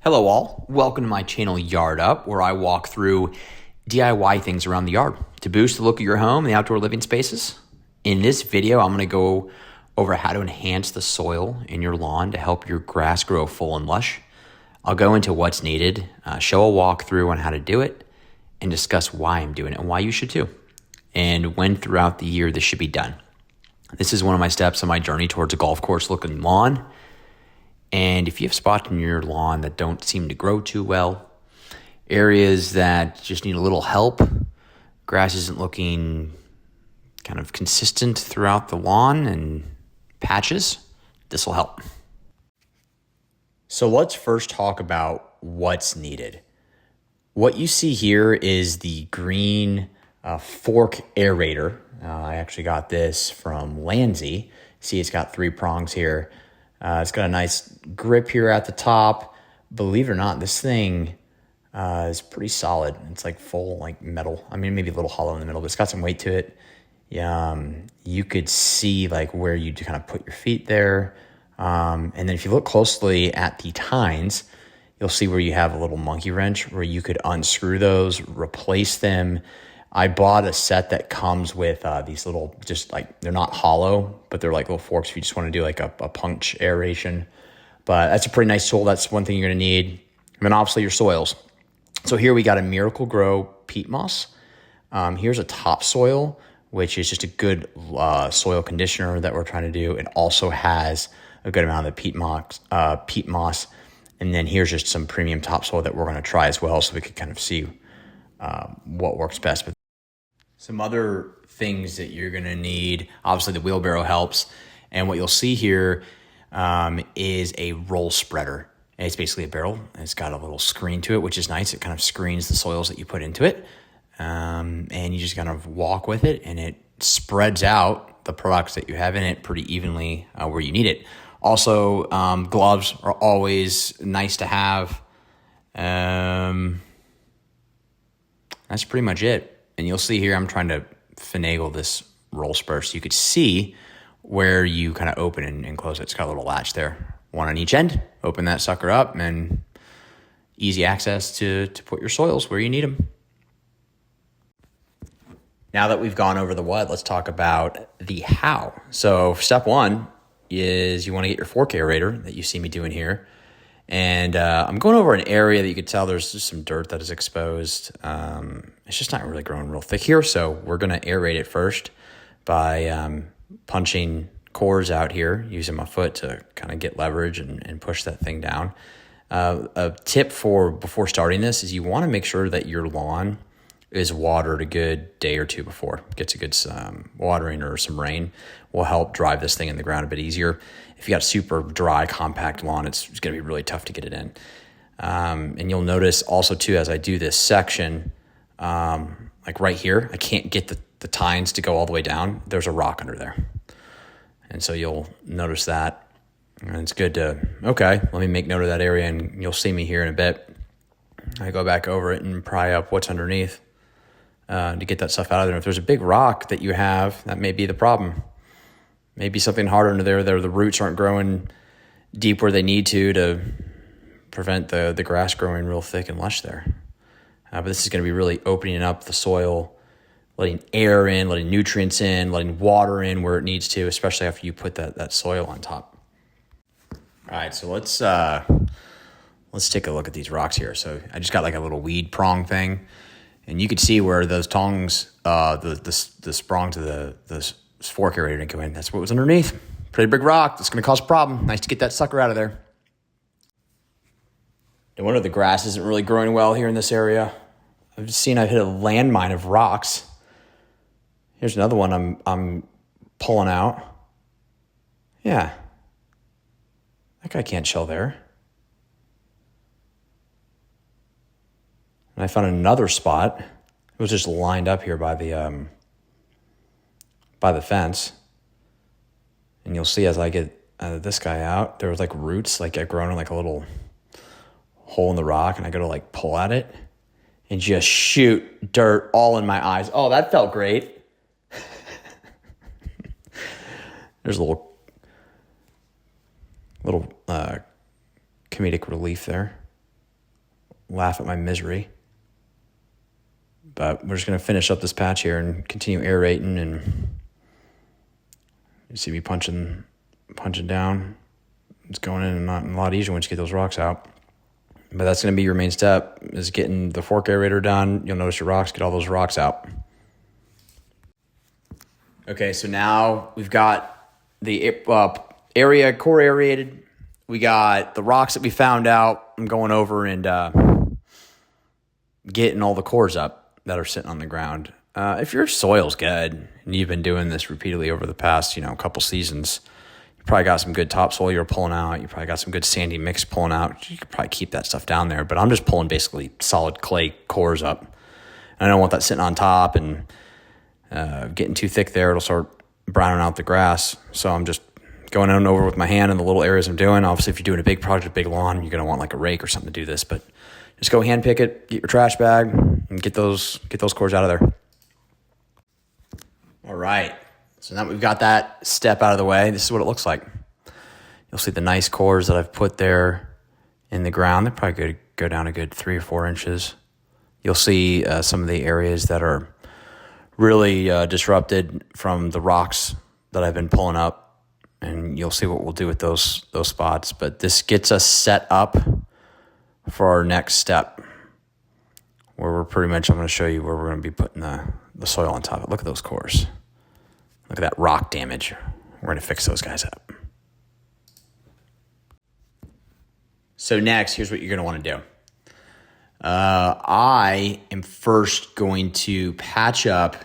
Hello all, welcome to my channel Yard Up, where I walk through DIY things around the yard to boost the look of your home and the outdoor living spaces. In this video, I'm going to go over how to enhance the soil in your lawn to help your grass grow full and lush. I'll go into what's needed, show a walkthrough on how to do it, and discuss why I'm doing it and why you should too, and when throughout the year this should be done. This is one of my steps on my journey towards a golf course looking lawn. And if you have spots in your lawn that don't seem to grow too well, areas that just need a little help, grass isn't looking kind of consistent throughout the lawn and patches, this will help. So let's first talk about what's needed. What you see here is the green fork aerator. I actually got this from Landzie. See, it's got 3 prongs here. It's got a nice grip here at the top. Believe it or not, this thing is pretty solid. It's like full like metal. I mean, maybe a little hollow in the middle, but it's got some weight to it. You could see like where you kind of put your feet there. And then if you look closely at the tines, you'll see where you have a little monkey wrench where you could unscrew those, replace them. I bought a set that comes with these little, just like, they're not hollow, but they're like little forks if you just want to do like a punch aeration. But that's a pretty nice tool. That's one thing you're going to need. And then obviously your soils. So here we got a Miracle-Gro peat moss. Here's a topsoil, which is just a good soil conditioner that we're trying to do. It also has a good amount of the peat moss. And then here's just some premium topsoil that we're going to try as well, so we could kind of see what works best. But some other things that you're going to need, obviously the wheelbarrow helps. And what you'll see here is a roll spreader. And it's basically a barrel. And it's got a little screen to it, which is nice. It kind of screens the soils that you put into it. And you just kind of walk with it, and it spreads out the products that you have in it pretty evenly where you need it. Also, gloves are always nice to have. That's pretty much it. And you'll see here, I'm trying to finagle this roll spreader so you could see where you kind of open and close it. It's got a little latch there, one on each end. Open that sucker up, and easy access to put your soils where you need them. Now that we've gone over the what, let's talk about the how. So step 1 is you want to get your fork aerator that you see me doing here. And I'm going over an area that you could tell there's just some dirt that is exposed. It's just not really growing real thick here. So we're going to aerate it first by punching cores out here, using my foot to kind of get leverage and push that thing down. A tip for before starting this is you want to make sure that your lawn is watered a good day or two before. Gets a good watering or some rain will help drive this thing in the ground a bit easier. If you got a super dry, compact lawn, it's going to be really tough to get it in. And you'll notice also too, as I do this section, like right here, I can't get the tines to go all the way down. There's a rock under there. And so you'll notice that. And it's good to, okay, let me make note of that area, and you'll see me here in a bit. I go back over it and pry up what's underneath to get that stuff out of there. If there's a big rock that you have, that may be the problem. Maybe something harder under there. The roots aren't growing deep where they need to prevent the grass growing real thick and lush there. But this is going to be really opening up the soil, letting air in, letting nutrients in, letting water in where it needs to, especially after you put that soil on top. All right, so let's take a look at these rocks here. So I just got like a little weed prong thing, and you could see where those tongs, the prong to the fork aerator didn't go in. That's what was underneath. Pretty big rock. That's going to cause a problem. Nice to get that sucker out of there. No wonder the grass isn't really growing well here in this area. I've hit a landmine of rocks. Here's another one I'm pulling out. Yeah. That guy can't chill there. And I found another spot. It was just lined up here by the fence. And you'll see as I get this guy out, there was like roots like grown in like a little hole in the rock, and I go to like pull at it and just shoot dirt all in my eyes. Oh, that felt great. There's a little comedic relief there. laugh at my misery. But we're just going to finish up this patch here and continue aerating, and you see me punching down. It's going in and not a lot easier once you get those rocks out. But that's going to be your main step, is getting the fork aerator done. You'll notice your rocks, get all those rocks out. Okay, so now we've got the area core aerated. We got the rocks that we found out. I'm going over and getting all the cores up that are sitting on the ground. If your soil's good and you've been doing this repeatedly over the past, couple seasons, you probably got some good topsoil you're pulling out. You probably got some good sandy mix pulling out. You could probably keep that stuff down there. But I'm just pulling basically solid clay cores up. And I don't want that sitting on top and getting too thick there. It'll start browning out the grass. So I'm just going on over with my hand in the little areas I'm doing. Obviously, if you're doing a big project, big lawn, you're going to want like a rake or something to do this. But just go hand pick it, get your trash bag, and get those cores out of there. All right. So now we've got that step out of the way. This is what it looks like. You'll see the nice cores that I've put there in the ground. They're probably going to go down a good 3 or 4 inches. You'll see some of the areas that are really disrupted from the rocks that I've been pulling up, and you'll see what we'll do with those spots. But this gets us set up for our next step, where I'm going to show you where we're going to be putting the soil on top of it. Look at those cores. Look at that rock damage. We're going to fix those guys up. So next, here's what you're going to want to do. I am first going to patch up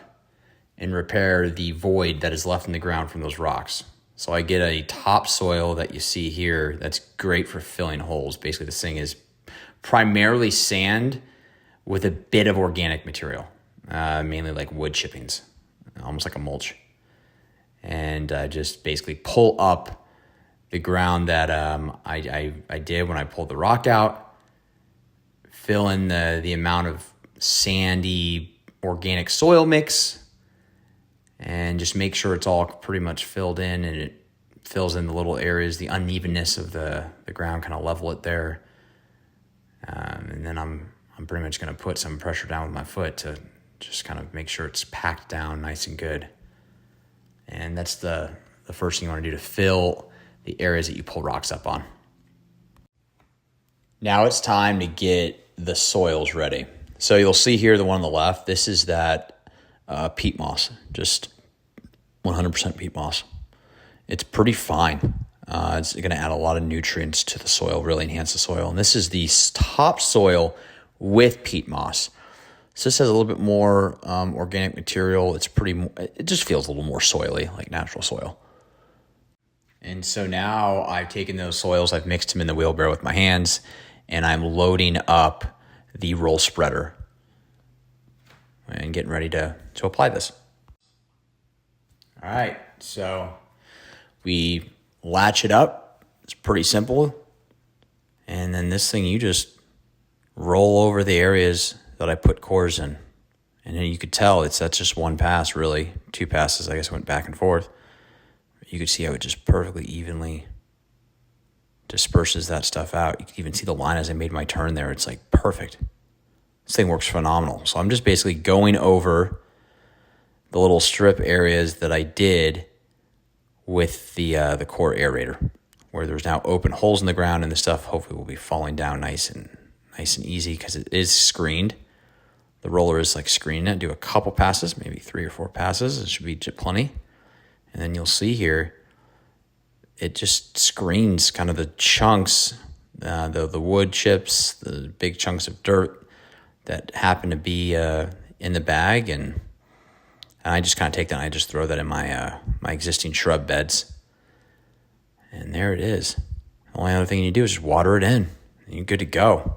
and repair the void that is left in the ground from those rocks. So I get a topsoil that you see here that's great for filling holes. Basically, this thing is primarily sand with a bit of organic material, mainly like wood chippings, almost like a mulch. And just basically pull up the ground that I did when I pulled the rock out, fill in the amount of sandy organic soil mix, and just make sure it's all pretty much filled in, and it fills in the little areas, the unevenness of the ground, kind of level it there. And then I'm pretty much going to put some pressure down with my foot to just kind of make sure it's packed down nice and good. And that's the first thing you want to do, to fill the areas that you pull rocks up on. Now it's time to get the soils ready. So you'll see here, the one on the left, this is that peat moss, just 100% peat moss. It's pretty fine. It's going to add a lot of nutrients to the soil, really enhance the soil. And this is the topsoil with peat moss. So this has a little bit more organic material. It just feels a little more soily, like natural soil. And so now I've taken those soils, I've mixed them in the wheelbarrow with my hands, and I'm loading up the roll spreader and getting ready to apply this. All right, so we latch it up. It's pretty simple. And then this thing, you just roll over the areas that I put cores in. And then you could tell that's just one pass, really. 2 passes, I guess, went back and forth. You could see how it just perfectly evenly disperses that stuff out. You can even see the line as I made my turn there. It's like perfect. This thing works phenomenal. So I'm just basically going over the little strip areas that I did with the core aerator, where there's now open holes in the ground, and the stuff hopefully will be falling down nice and easy, because it is screened. The roller is like screening it. Do a couple passes, maybe 3 or 4 passes. It should be plenty. And then you'll see here, it just screens kind of the chunks, the wood chips, the big chunks of dirt that happen to be in the bag. And I just kind of take that and I just throw that in my existing shrub beds. And there it is. The only other thing you do is just water it in, and you're good to go.